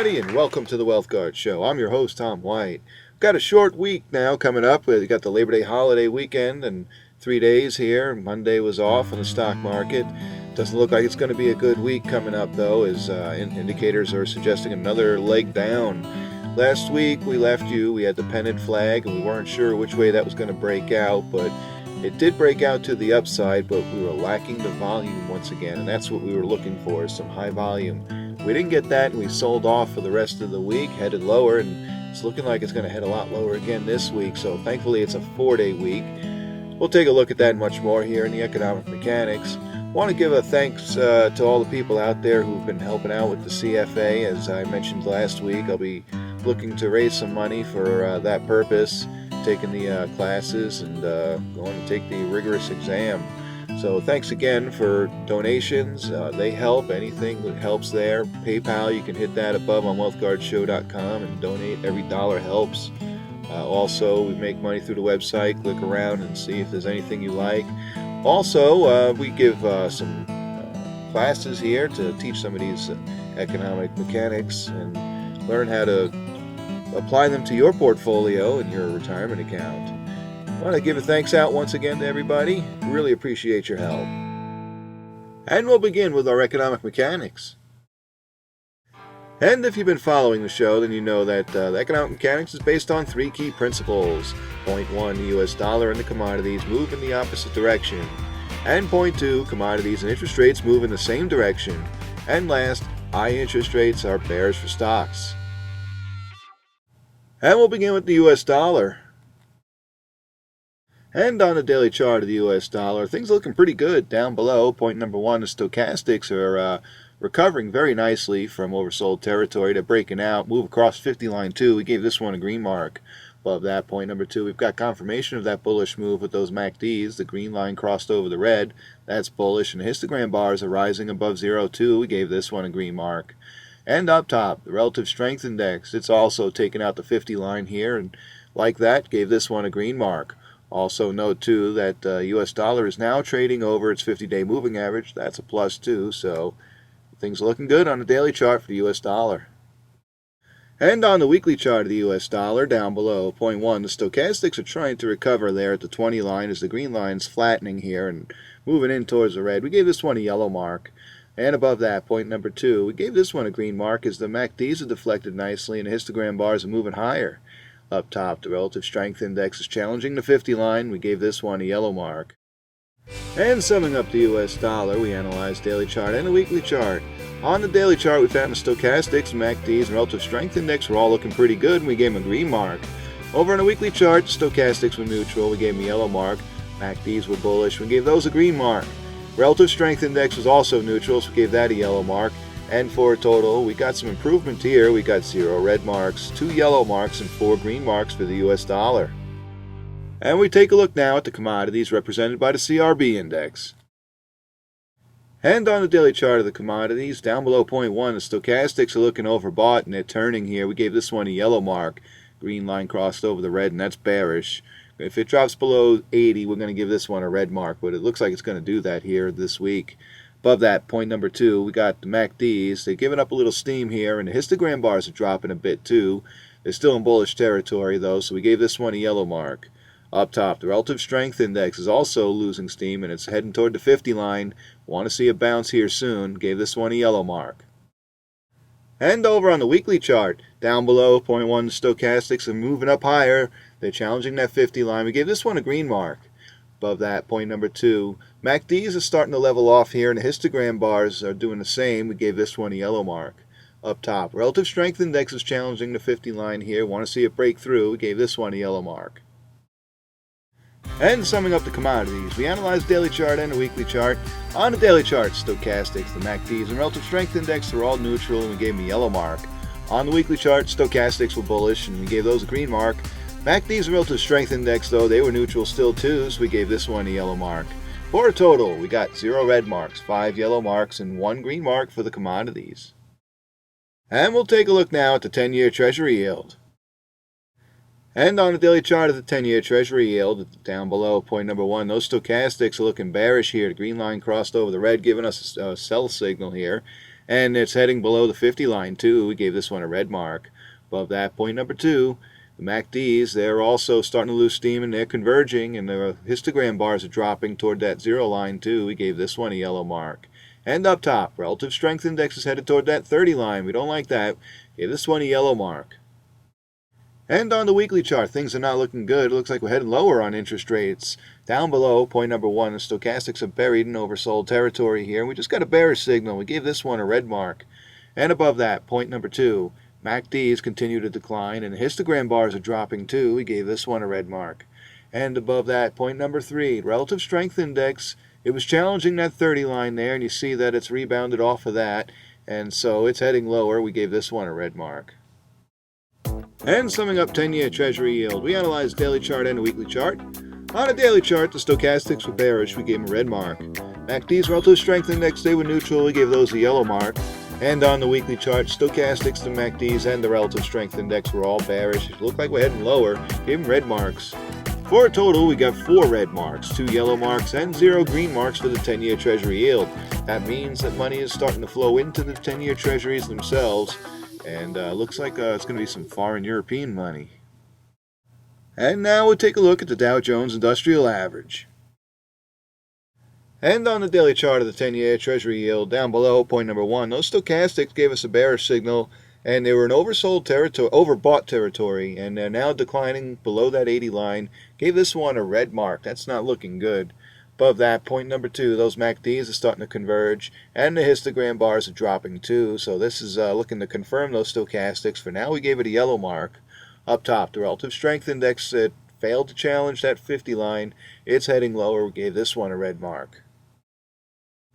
everybody, and welcome to the Wealth Guard Show. I'm your host, Tom White. We've got a short week now coming up. We've got the Labor Day holiday weekend and 3 days here. Monday was off on the stock market. Doesn't look like it's going to be a good week coming up, though, as indicators are suggesting another leg down. Last week we left you, we had the pennant flag, and we weren't sure which way that was going to break out, but it did break out to the upside, but we were lacking the volume once again, and that's what we were looking for, some high volume. We didn't get that, and we sold off for the rest of the week, headed lower, and it's looking like it's going to head a lot lower again this week, so thankfully it's a 4-day week. We'll take a look at that and much more here in the Economic Mechanics. I want to give a thanks to all the people out there who've been helping out with the CFA. As I mentioned last week, I'll be looking to raise some money for that purpose, taking the classes and going to take the rigorous exam. So thanks again for donations. They help. Anything that helps there. PayPal, you can hit that above on wealthguardshow.com and donate. Every dollar helps. Also, we make money through the website. Click around and see if there's anything you like. Also, we give some classes here to teach some of these economic mechanics and learn how to apply them to your portfolio and your retirement account. I want to give a thanks out once again to everybody. Really appreciate your help. And we'll begin with our economic mechanics. And if you've been following the show, then you know that the economic mechanics is based on 3 key principles. Point 1, the US dollar and the commodities move in the opposite direction. And point 2, commodities and interest rates move in the same direction. And last, high interest rates are bears for stocks. And we'll begin with the US dollar. And on the daily chart of the US dollar, things are looking pretty good. Down below, point number 1, the stochastics are recovering very nicely from oversold territory. They're breaking out, move across 50 line 2. We gave this one a green mark. Above that, point number 2, we've got confirmation of that bullish move with those MACDs. The green line crossed over the red. That's bullish, and the histogram bars are rising above 0.2. We gave this one a green mark. And up top, the relative strength index. It's also taken out the 50 line here, and like that, gave this one a green mark. Also note, too, that US dollar is now trading over its 50-day moving average. That's a plus, too, so things are looking good on the daily chart for the US dollar. And on the weekly chart of the US dollar, down below, point 1, the stochastics are trying to recover there at the 20 line as the green line's flattening here and moving in towards the red. We gave this one a yellow mark. And above that, point number 2, we gave this one a green mark as the MACDs are deflected nicely and the histogram bars are moving higher. Up top, the relative strength index is challenging the 50 line. We gave this one a yellow mark. And summing up the US dollar, we analyzed daily chart and the weekly chart. On the daily chart, we found the stochastics, MACDs, and relative strength index were all looking pretty good, and we gave them a green mark. Over on the weekly chart, stochastics were neutral. We gave them a yellow mark. MACDs were bullish. We gave those a green mark. Relative strength index was also neutral, so we gave that a yellow mark. And for a total, we got some improvement here. We got 0 red marks, 2 yellow marks, and 4 green marks for the US dollar. And we take a look now at the commodities represented by the CRB Index. And on the daily chart of the commodities, down below point 1, the stochastics are looking overbought and they're turning here. We gave this one a yellow mark. Green line crossed over the red, and that's bearish. If it drops below 80, we're going to give this one a red mark, but it looks like it's going to do that here this week. Above that, point number 2, we got the MACDs. They're giving up a little steam here, and the histogram bars are dropping a bit too. They're still in bullish territory, though, so we gave this one a yellow mark. Up top, the relative strength index is also losing steam, and it's heading toward the 50 line. Want to see a bounce here soon. Gave this one a yellow mark. And over on the weekly chart, down below, point 1, the stochastics are moving up higher. They're challenging that 50 line. We gave this one a green mark. Above that, point number 2, MACDs are starting to level off here, and the histogram bars are doing the same. We gave this one a yellow mark. Up top, relative strength index is challenging the 50 line here. Want to see it break through. We gave this one a yellow mark. And summing up the commodities, we analyzed daily chart and the weekly chart. On the daily chart, stochastics, the MACDs, and relative strength index were all neutral, and we gave them a yellow mark. On the weekly chart, stochastics were bullish, and we gave those a green mark. MACD's relative strength index, though, they were neutral still too, so we gave this one a yellow mark. For a total, we got 0 red marks, 5 yellow marks, and 1 green mark for the commodities. And we'll take a look now at the 10-year Treasury yield. And on the daily chart of the 10-year Treasury yield, down below, point number 1, those stochastics are looking bearish here. The green line crossed over the red, giving us a sell signal here. And it's heading below the 50 line too. We gave this one a red mark. Above that, point number 2, the MACDs, they're also starting to lose steam and they're converging, and the histogram bars are dropping toward that 0 line too. We gave this one a yellow mark. And up top, relative strength index is headed toward that 30 line. We don't like that. Gave this one a yellow mark. And on the weekly chart, things are not looking good. It looks like we're heading lower on interest rates. Down below, point number 1, the stochastics are buried in oversold territory here. We just got a bearish signal. We gave this one a red mark. And above that, point number 2, MACDs continue to decline, and the histogram bars are dropping too. We gave this one a red mark. And above that, point number 3, relative strength index. It was challenging that 30 line there, and you see that it's rebounded off of that, and so it's heading lower. We gave this one a red mark. And summing up 10-year Treasury yield, we analyzed daily chart and a weekly chart. On a daily chart, the stochastics were bearish. We gave them a red mark. MACD's relative strength index, they were neutral. We gave those a yellow mark. And on the weekly chart, stochastics, the MACDs, and the relative strength index were all bearish. It looked like we're heading lower. Gave them red marks. For a total, we got 4 red marks, 2 yellow marks, and 0 green marks for the 10-year Treasury yield. That means that money is starting to flow into the 10-year Treasuries themselves, and looks like it's going to be some foreign European money. And now we'll take a look at the Dow Jones Industrial Average. And on the daily chart of the 10-year Treasury yield, down below, point number 1, those stochastics gave us a bearish signal, and they were in overbought territory, and they're now declining below that 80 line. Gave this one a red mark. That's not looking good. Above that, point number 2, those MACDs are starting to converge, and the histogram bars are dropping too, so this is looking to confirm those stochastics. For now, we gave it a yellow mark. Up top, the relative strength index, it failed to challenge that 50 line. It's heading lower. We gave this one a red mark.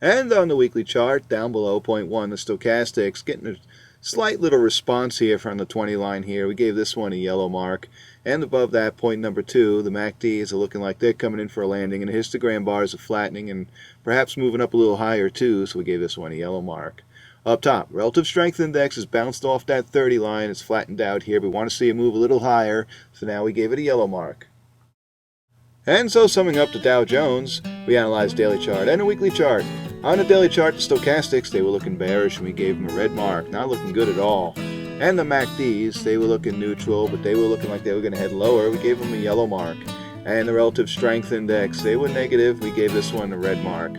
And on the weekly chart, down below, point 1, the stochastics getting a slight little response here from the 20 line here. We gave this one a yellow mark. And above that, point number 2, the MACDs are looking like they're coming in for a landing, and the histogram bars are flattening and perhaps moving up a little higher too, so we gave this one a yellow mark. Up top, relative strength index has bounced off that 30 line. It's flattened out here. We want to see it move a little higher, so now we gave it a yellow mark. And so summing up the Dow Jones, we analyzed daily chart and a weekly chart. On the daily chart, the stochastics, they were looking bearish, and we gave them a red mark. Not looking good at all. And the MACDs, they were looking neutral, but they were looking like they were going to head lower. We gave them a yellow mark. And the relative strength index, they were negative. We gave this one a red mark.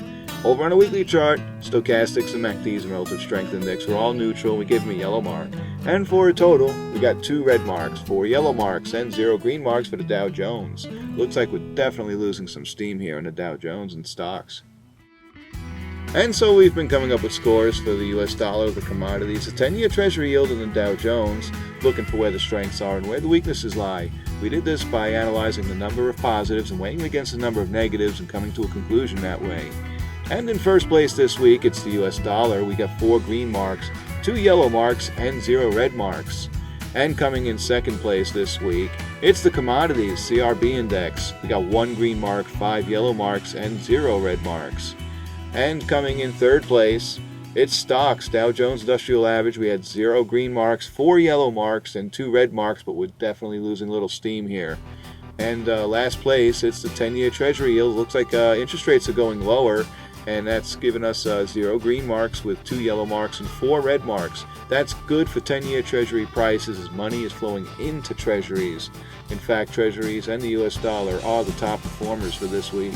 Over on a weekly chart, stochastics and MACDs and relative strength index were all neutral. We gave them a yellow mark. And for a total, we got 2 red marks, 4 yellow marks, and 0 green marks for the Dow Jones. Looks like we're definitely losing some steam here in the Dow Jones and stocks. And so we've been coming up with scores for the US dollar, the commodities, the 10-year Treasury yield, and the Dow Jones, looking for where the strengths are and where the weaknesses lie. We did this by analyzing the number of positives and weighing against the number of negatives and coming to a conclusion that way. And in first place this week, it's the US dollar. We got 4 green marks, 2 yellow marks, and 0 red marks. And coming in second place this week, it's the Commodities, CRB Index. We got 1 green mark, 5 yellow marks, and 0 red marks. And coming in third place, it's stocks, Dow Jones Industrial Average. We had 0 green marks, 4 yellow marks, and 2 red marks, but we're definitely losing a little steam here. And last place, it's the 10-year Treasury yield. Looks like interest rates are going lower, and that's given us 0 green marks with 2 yellow marks and 4 red marks. That's good for 10-year Treasury prices as money is flowing into Treasuries. In fact, Treasuries and the US dollar are the top performers for this week.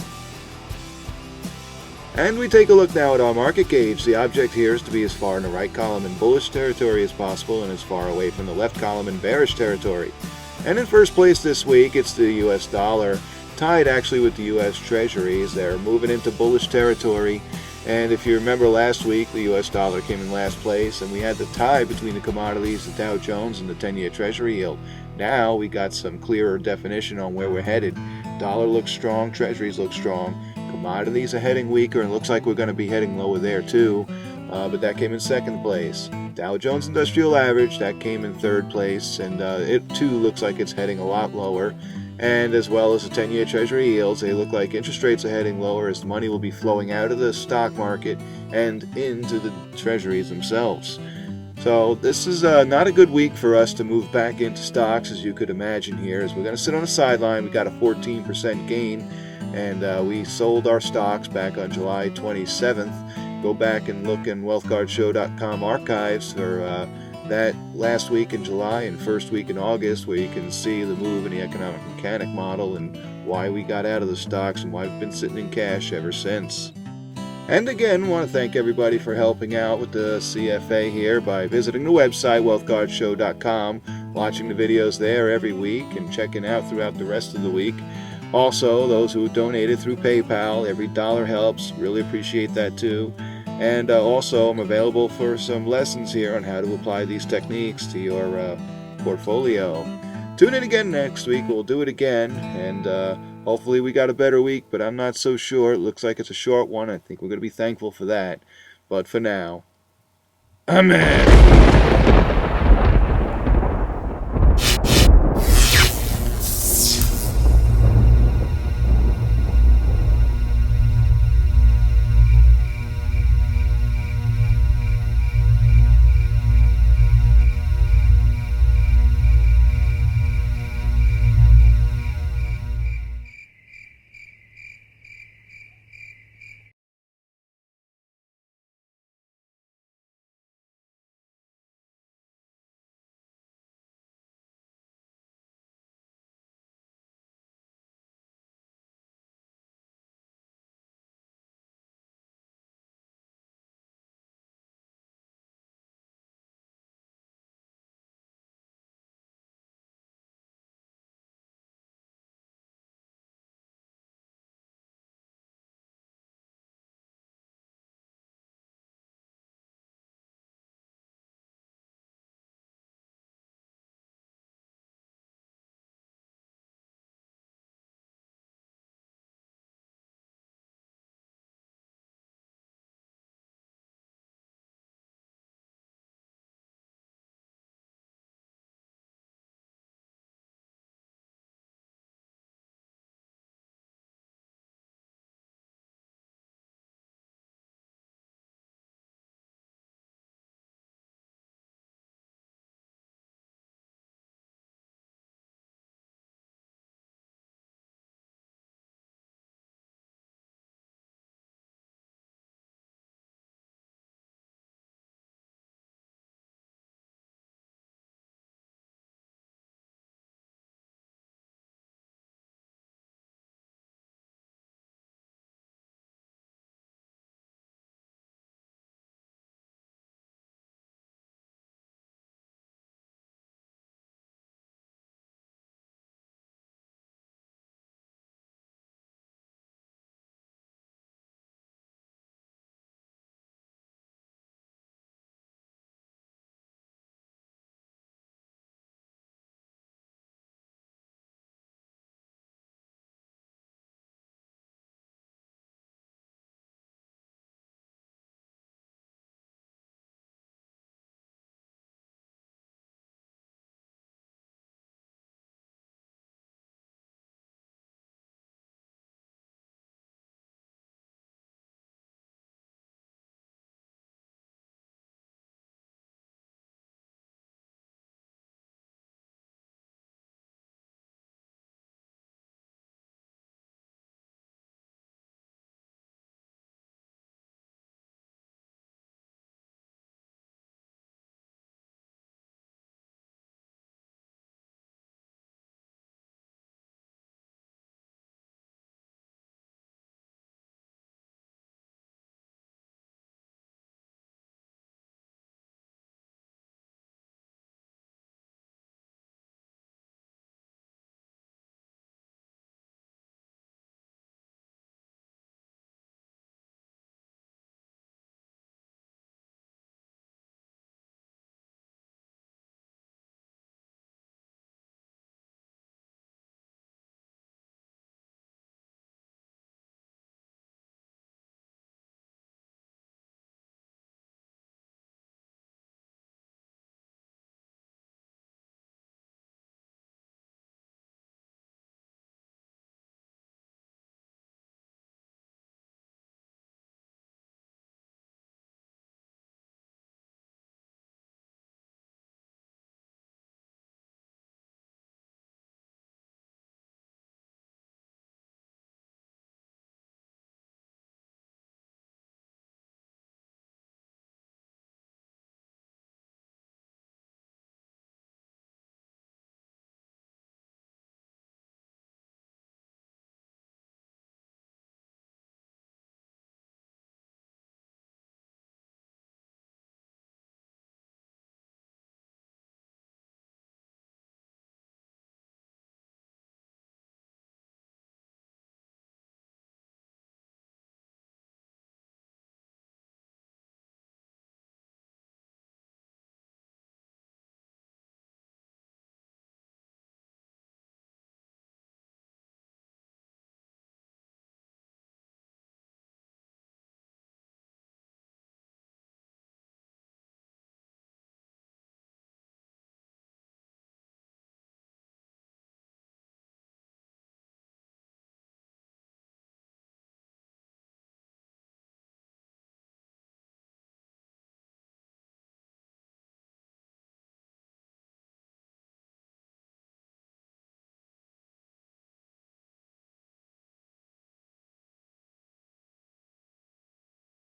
And we take a look now at our market gauge. The object here is to be as far in the right column in bullish territory as possible and as far away from the left column in bearish territory. And in first place this week, it's the US dollar, tied actually with the US Treasuries. They're moving into bullish territory. And if you remember last week, the US dollar came in last place, and we had the tie between the commodities, the Dow Jones, and the 10-year Treasury yield. Now we got some clearer definition on where we're headed. Dollar looks strong, Treasuries look strong. Commodities are heading weaker, and looks like we're going to be heading lower there too, but that came in second place. Dow Jones Industrial Average, that came in third place, and it too looks like it's heading a lot lower. And as well as the 10-year Treasury yields, they look like interest rates are heading lower as money will be flowing out of the stock market and into the Treasuries themselves. So this is not a good week for us to move back into stocks, as you could imagine here, as we're going to sit on the sideline. We got a 14% gain, and we sold our stocks back on July 27th go back and look in wealthguardshow.com archives for that last week in July and first week in August, where you can see the move in the economic mechanic model and why we got out of the stocks and why we've been sitting in cash ever since. And again, want to thank everybody for helping out with the CFA here by visiting the website, wealthguardshow.com, watching the videos there every week and checking out throughout the rest of the week. Also, those who donated through PayPal, every dollar helps. Really appreciate that too. And also, I'm available for some lessons here on how to apply these techniques to your portfolio. Tune in again next week. We'll do it again, and hopefully we got a better week, but I'm not so sure. It looks like it's a short one. I think we're going to be thankful for that. But for now, amen.